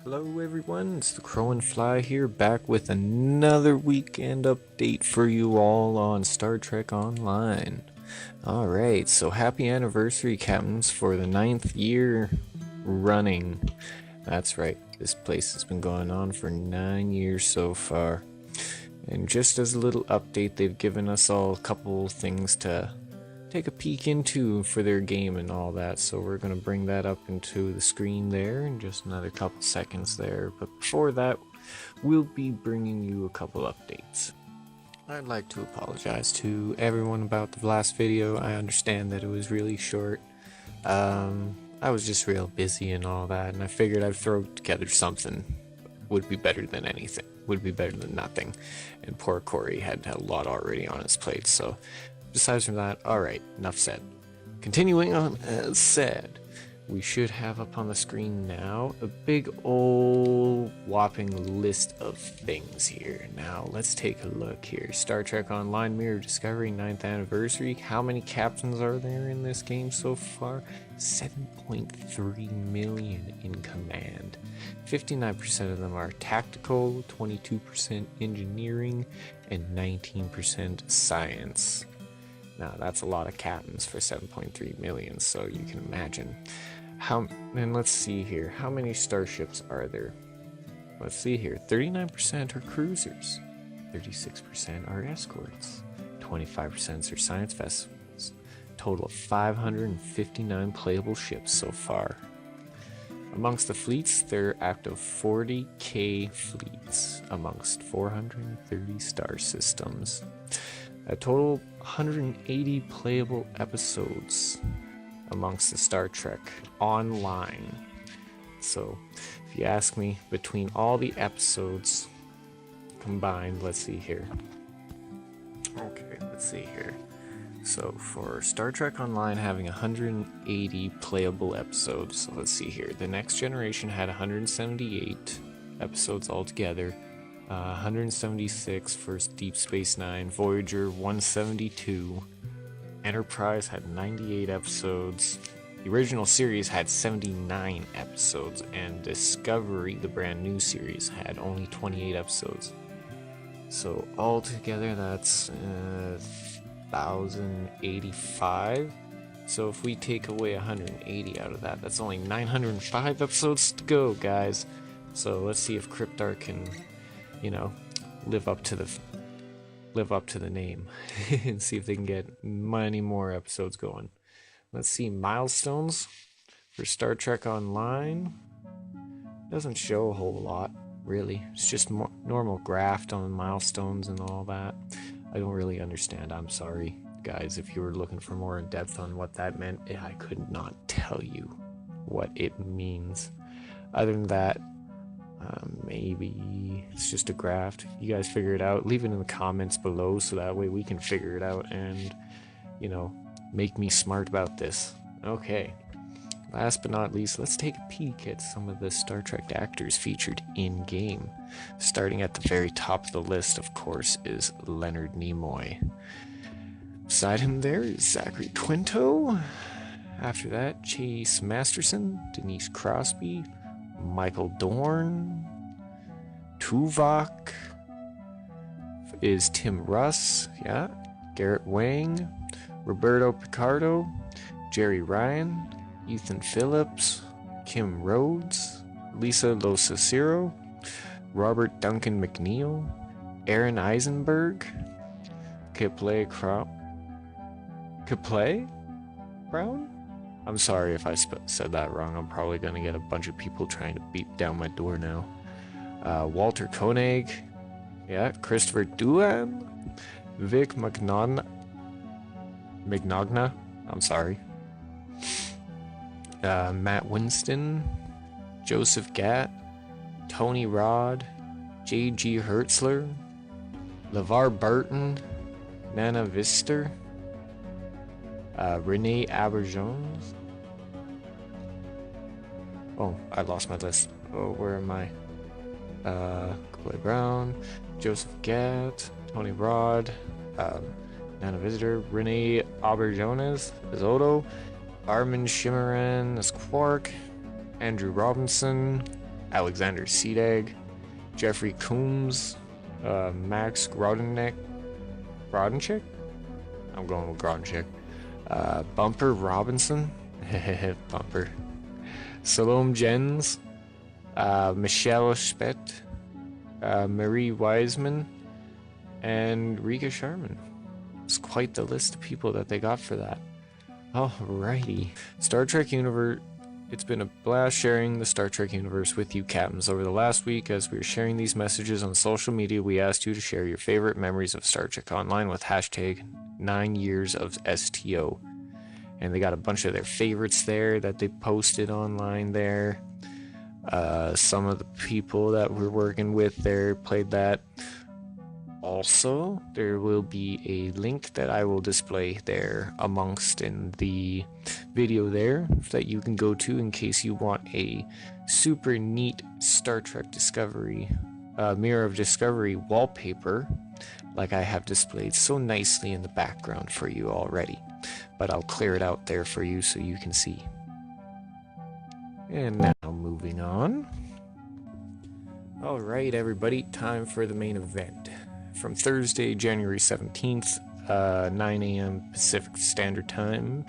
Hello everyone, it's the Crow and Fly here, back with another weekend update for you all on Star Trek Online. Alright, so happy anniversary, Captains, for the 9th year running. That's right, this place has been going on for 9 years so far. And just as a little update, they've given us all a couple things to take a peek into for their game and all that, so we're going to bring that up into the screen there in just another couple seconds there. But before that, we'll be bringing you a couple updates. I'd like to apologize to everyone about the last video. I understand that it was really short. I was just real busy and all that, and I figured I'd throw together something. Would be better than anything, would be better than nothing. And poor Corey had a lot already on his plate, so besides from that, alright, enough said. Continuing on as said, we should have up on the screen now a big old whopping list of things here. Now, let's take a look here. Star Trek Online Mirror Discovery 9th Anniversary. How many captains are there in this game so far? 7.3 million in command. 59% of them are tactical, 22% engineering, and 19% science. Now, that's a lot of captains for 7.3 million, so you can imagine. And let's see here. How many starships are there? Let's see here. 39% are cruisers. 36% are escorts. 25% are science vessels. Total of 559 playable ships so far. Amongst the fleets, there are active 40k fleets amongst 430 star systems. A total 180 playable episodes amongst the Star Trek Online. So, if you ask me, between all the episodes combined, let's see here. Okay, let's see here. So, for Star Trek Online having 180 playable episodes, so let's see here. The Next Generation had 178 episodes altogether. 176 for Deep Space Nine, Voyager 172, Enterprise had 98 episodes, the original series had 79 episodes, and Discovery, the brand new series, had only 28 episodes. So altogether that's 1,085. So if we take away 180 out of that, that's only 905 episodes to go, guys. So let's see if Cryptar can, live up to the name and see if they can get many more episodes going. Let's see, milestones for Star Trek Online. Doesn't show a whole lot, really. It's just normal graph on milestones and all that. I don't really understand. I'm sorry, guys, if you were looking for more in depth on what that meant. I could not tell you what it means. Other than that, maybe it's just a graph. If you guys figure it out, leave it in the comments below so that way we can figure it out and, make me smart about this. Okay, last but not least, let's take a peek at some of the Star Trek actors featured in-game. Starting at the very top of the list, of course, is Leonard Nimoy. Beside him there is Zachary Quinto. After that, Chase Masterson, Denise Crosby, Michael Dorn, Tuvok is Tim Russ, Garrett Wang, Roberto Picardo, Jerry Ryan, Ethan Phillips, Kim Rhodes, Lisa Losaciro, Robert Duncan McNeil, Aaron Eisenberg, Kipley Brown? I'm sorry if I said that wrong. I'm probably going to get a bunch of people trying to beat down my door now. Walter Koenig, Christopher Duan, Vic Mignogna, I'm sorry. Matt Winston, Joseph Gatt, Tony Rod, J.G. Hertzler, LeVar Burton, Nana Vister, Renee Auberjonois. Oh, I lost my list. Oh, where am I? Clay Brown, Joseph Gatt, Tony Rod, Nana Visitor, Renee Auberjonois as Odo, Armin Shimmeran as Quark, Andrew Robinson, Alexander Seedag, Jeffrey Coombs, Max Grodenchik. I'm going with Grodenchik. Bumper Robinson. Bumper. Salome Jens. Michelle Spett. Marie Wiseman. And Rika Sharman. It's quite the list of people that they got for that. Alrighty. Star Trek Universe. It's been a blast sharing the Star Trek universe with you, Captains. Over the last week, as we were sharing these messages on social media, we asked you to share your favorite memories of Star Trek Online with hashtag 9years of STO. And they got a bunch of their favorites there that they posted online there. Some of the people that we're working with there played that. Also, there will be a link that I will display there amongst in the video there that you can go to in case you want a super neat Star Trek Discovery, Mirror of Discovery wallpaper like I have displayed so nicely in the background for you already. But I'll clear it out there for you so you can see. And now moving on. Alright everybody, time for the main event. From Thursday, January 17th, 9 a.m. Pacific Standard Time,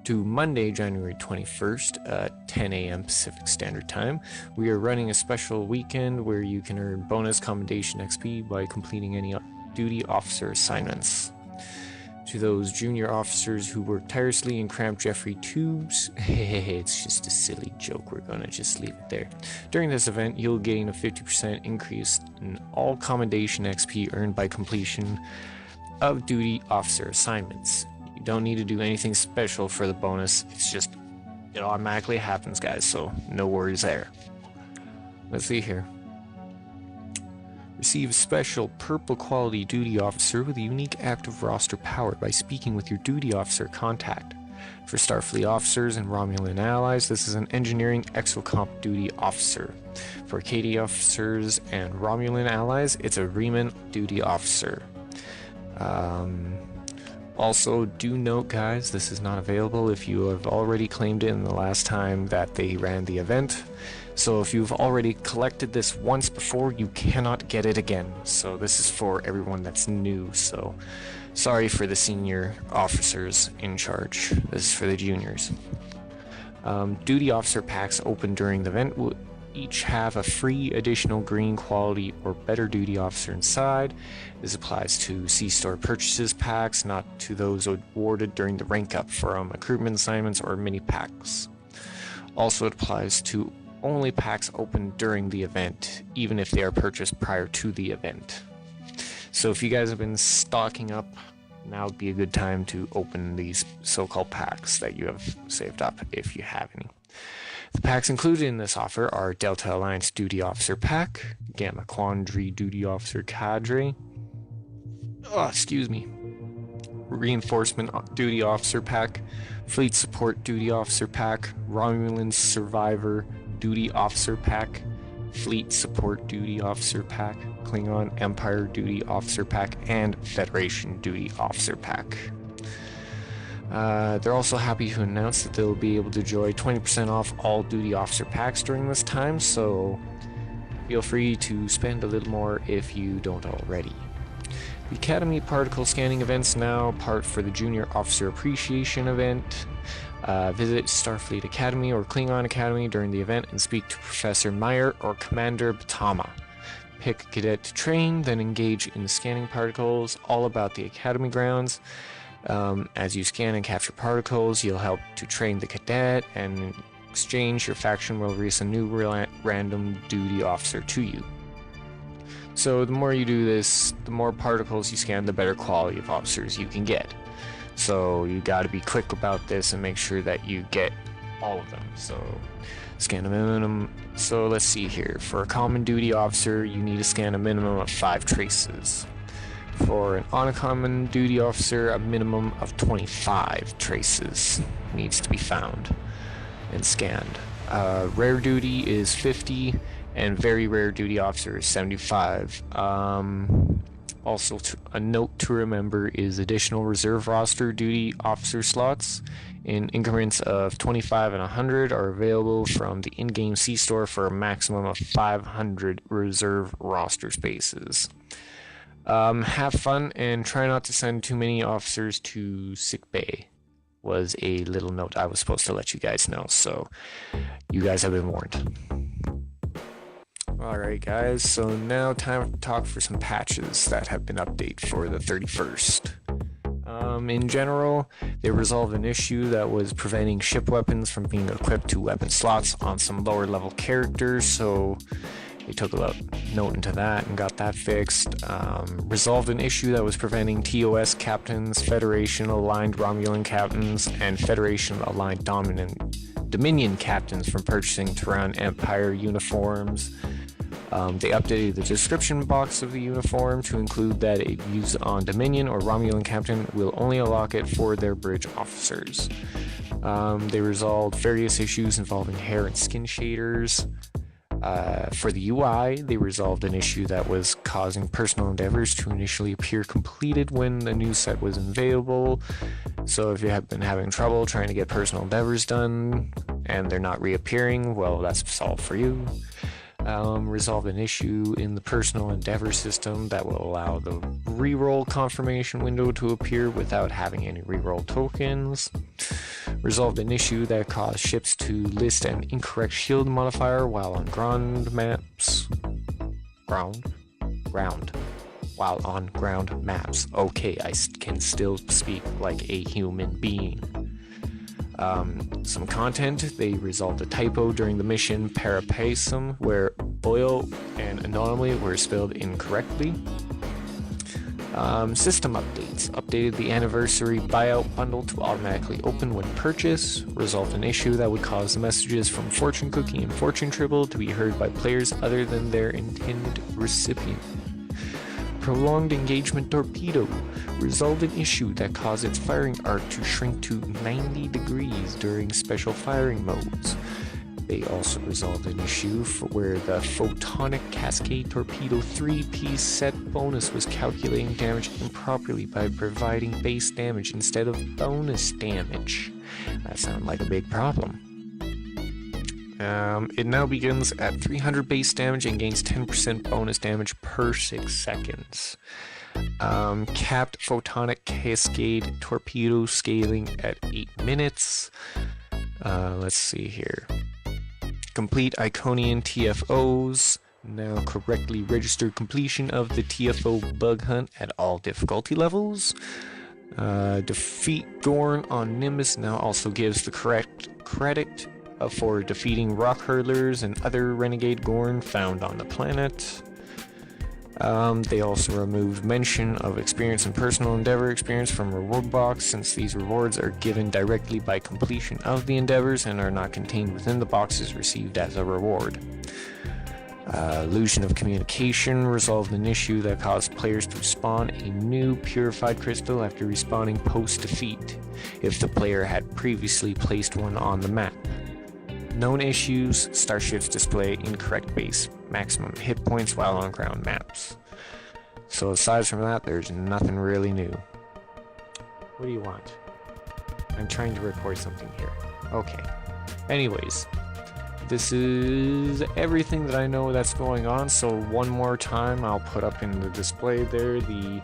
to Monday, January 21st, 10 a.m. Pacific Standard Time, we are running a special weekend where you can earn bonus commendation XP by completing any duty officer assignments. To those junior officers who work tirelessly and cramp Jeffrey tubes, it's just a silly joke, we're gonna just leave it there. During this event, you'll gain a 50% increase in all commendation XP earned by completion of duty officer assignments. You don't need to do anything special for the bonus, it's just, it automatically happens, guys, so no worries there. Let's see here. Receive special purple quality duty officer with a unique active roster power by speaking with your duty officer contact. For Starfleet officers and Romulan allies, this is an engineering exocomp duty officer. For Acadie officers and Romulan allies, it's a Riemann duty officer. Also, do note, guys, this is not available if you have already claimed it in the last time that they ran the event. So if you've already collected this once before, you cannot get it again. So this is for everyone that's new. So sorry for the senior officers in charge. This is for the juniors. Duty officer packs open during the event will each have a free additional green quality or better duty officer inside. This applies to C-store purchases packs, not to those awarded during the rank up from recruitment assignments or mini packs. Also, it applies to only packs opened during the event, even if they are purchased prior to the event. So if you guys have been stocking up, now would be a good time to open these so-called packs that you have saved up, if you have any. The packs included in this offer are Delta Alliance Duty Officer Pack, Gamma Quandary Duty Officer Cadre, Reinforcement Duty Officer Pack, Fleet Support Duty Officer Pack, Romulan Survivor Duty Officer Pack, Fleet Support Duty Officer Pack, Klingon Empire Duty Officer Pack, and Federation Duty Officer Pack. They're also happy to announce that they'll be able to enjoy 20% off all duty officer packs during this time, so feel free to spend a little more if you don't already. The Academy Particle Scanning events now part for the Junior Officer Appreciation event. Visit Starfleet Academy or Klingon Academy during the event and speak to Professor Meyer or Commander Batama. Pick a cadet to train, then engage in the scanning particles all about the Academy grounds. As you scan and capture particles, you'll help to train the cadet, and in exchange, your faction will release a new random duty officer to you. So the more you do this, the more particles you scan, the better quality of officers you can get. So you got to be quick about this and make sure that you get all of them. So scan a minimum. So let's see here. For a common duty officer, you need to scan a minimum of 5 traces. For an uncommon duty officer, a minimum of 25 traces needs to be found and scanned. Rare duty is 50, and very rare duty officer is 75. Also, a note to remember is additional reserve roster duty officer slots in increments of 25 and 100 are available from the in-game C-store for a maximum of 500 reserve roster spaces. Have fun and try not to send too many officers to sickbay, was a little note I was supposed to let you guys know, so you guys have been warned. Alright guys, so now time to talk for some patches that have been updated for the 31st. In general, they resolved an issue that was preventing ship weapons from being equipped to weapon slots on some lower level characters, so they took a note into that and got that fixed. Resolved an issue that was preventing TOS captains, Federation aligned Romulan captains, and Federation aligned Dominion captains from purchasing Terran Empire uniforms. They updated the description box of the uniform to include that it used on Dominion or Romulan captain will only unlock it for their bridge officers. They resolved various issues involving hair and skin shaders. For the UI, they resolved an issue that was causing personal endeavors to initially appear completed when the new set was available. So if you have been having trouble trying to get personal endeavors done and they're not reappearing, well, that's solved for you. Resolve an issue in the personal endeavor system that will allow the reroll confirmation window to appear without having any reroll tokens. Resolved an issue that caused ships to list an incorrect shield modifier while on ground maps. While on ground maps. Okay, I can still speak like a human being. Some content, they resolved a typo during the mission Parapasum where oil and anomaly were spelled incorrectly. System updates, updated the anniversary buyout bundle to automatically open when purchased, resolved an issue that would cause the messages from Fortune Cookie and Fortune Tribble to be heard by players other than their intended recipient. Prolonged engagement Torpedo resolved an issue that caused its firing arc to shrink to 90 degrees during special firing modes. They also resolved an issue where the Photonic Cascade Torpedo 3-piece set bonus was calculating damage improperly by providing base damage instead of bonus damage. That sounded like a big problem. It now begins at 300 base damage and gains 10% bonus damage per 6 seconds. Capped Photonic Cascade Torpedo scaling at 8 minutes. Let's see here. Complete Iconian TFOs. Now correctly registered completion of the TFO bug hunt at all difficulty levels. Defeat Gorn on Nimbus now also gives the correct credit for defeating rock hurlers and other renegade Gorn found on the planet. They also removed mention of experience and personal endeavor experience from reward box since these rewards are given directly by completion of the endeavors and are not contained within the boxes received as a reward. Illusion of communication resolved an issue that caused players to spawn a new purified crystal after respawning post-defeat if the player had previously placed one on the map. Known issues, starships display incorrect base maximum hit points while on ground maps. So aside from that, there's nothing really new. What do you want? I'm trying to record something here. Okay. Anyways, this is everything that I know that's going on, so one more time I'll put up in the display there the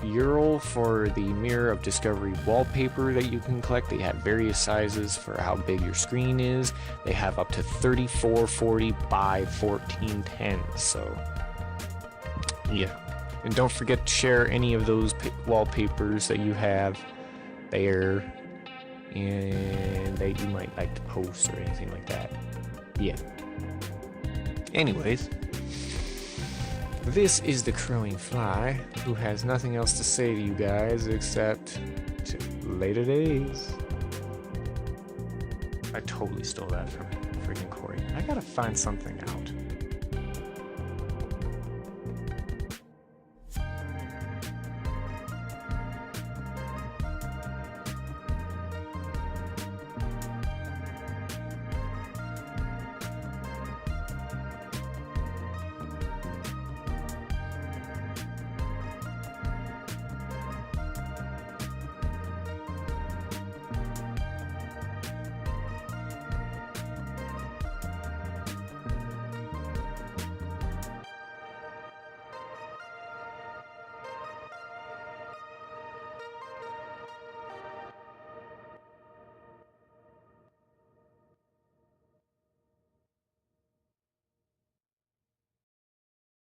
URL for the Mirror of Discovery wallpaper that you can collect. They have various sizes for how big your screen is. They have up to 3440 by 1410, so yeah. And don't forget to share any of those wallpapers that you have there and that you might like to post or anything like that. Yeah. Anyways, this is the Crowing Fly, who has nothing else to say to you guys except to later days. I totally stole that from freaking Corey. I gotta find something out.